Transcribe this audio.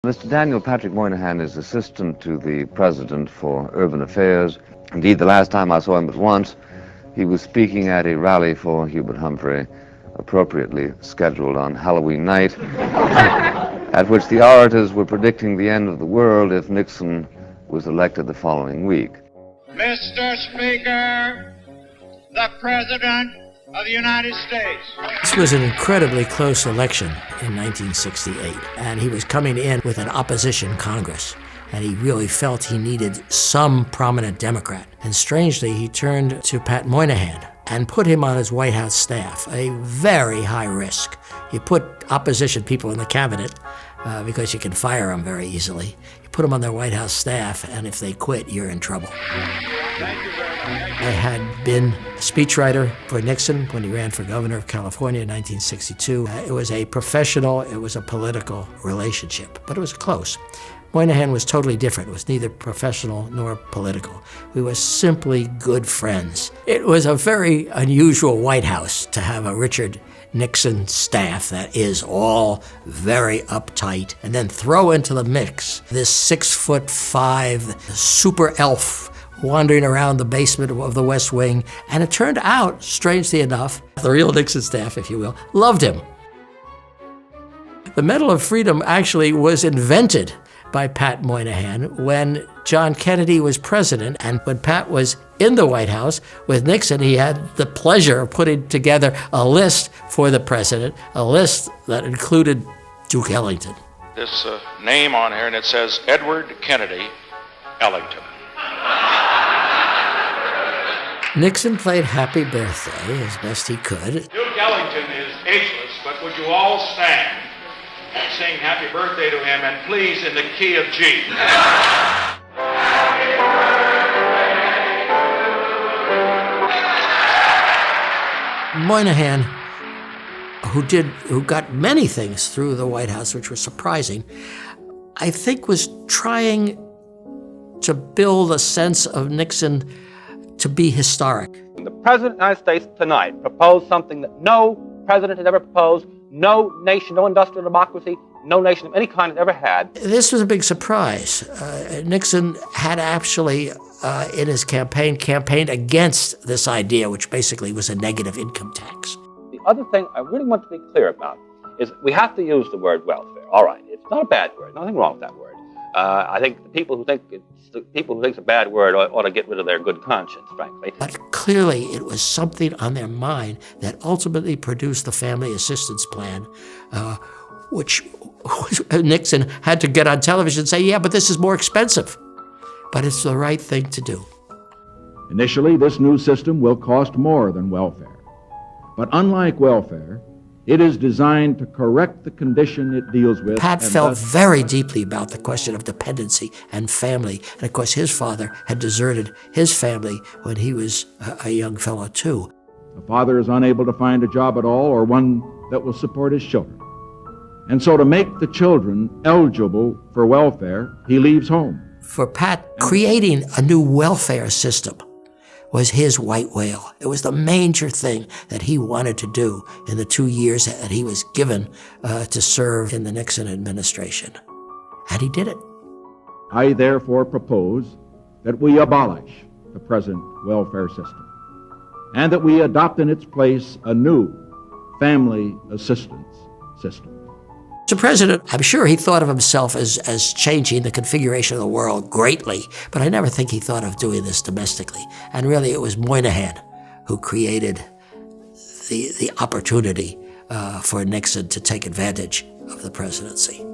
Mr. Daniel Patrick Moynihan is assistant to the President for Urban Affairs. Indeed, the last time I saw him but once, he was speaking at a rally for Hubert Humphrey, appropriately scheduled on Halloween night, at which the orators were predicting the end of the world if Nixon was elected the following week. Mr. Speaker, the President of the United States. This was an incredibly close election in 1968, and he was coming in with an opposition Congress, and he really felt he needed some prominent Democrat. And strangely, he turned to Pat Moynihan and put him on his White House staff, a very high risk. You put opposition people in the cabinet because you can fire them very easily. You put them on their White House staff, and if they quit, you're in trouble. Thank you very much. I had been a speechwriter for Nixon when he ran for governor of California in 1962. It was a professional, it was a political relationship, but it was close. Moynihan was totally different. It was neither professional nor political. We were simply good friends. It was a very unusual White House to have a Richard Nixon staff that is all very uptight, and then throw into the mix this 6'5" super elf wandering around the basement of the West Wing. And it turned out, strangely enough, the real Nixon staff, if you will, loved him. The Medal of Freedom actually was invented by Pat Moynihan when John Kennedy was president, and when Pat was in the White House with Nixon, he had the pleasure of putting together a list for the president, a list that included Duke Ellington. This name on here, and it says Edward Kennedy Ellington. Nixon played Happy Birthday as best he could. Duke Ellington is ageless, but would you all stand and sing Happy Birthday to him, and please in the key of G. Moynihan, who got many things through the White House, which was surprising, I think was trying to build a sense of Nixon to be historic. The President of the United States tonight proposed something that no president has ever proposed, no nation, no industrial democracy, no nation of any kind has ever had. This was a big surprise. Nixon had actually, in his campaigned against this idea, which basically was a negative income tax. The other thing I really want to be clear about is we have to use the word welfare. All right, it's not a bad word, nothing wrong with that word. I think the people who think it's a bad word ought to get rid of their good conscience, frankly. But clearly it was something on their mind that ultimately produced the Family Assistance Plan, which Nixon had to get on television and say, yeah, but this is more expensive. But it's the right thing to do. Initially, this new system will cost more than welfare. But unlike welfare, it is designed to correct the condition it deals with. Pat felt very deeply about the question of dependency and family. And of course, his father had deserted his family when he was a young fellow too. The father is unable to find a job at all, or one that will support his children. And so to make the children eligible for welfare, he leaves home. For Pat, creating a new welfare system was his white whale. It was the major thing that he wanted to do in the 2 years that he was given to serve in the Nixon administration. And he did it. I therefore propose that we abolish the present welfare system and that we adopt in its place a new family assistance system. As a president, I'm sure he thought of himself as changing the configuration of the world greatly, but I never think he thought of doing this domestically. And really, it was Moynihan who created the opportunity for Nixon to take advantage of the presidency.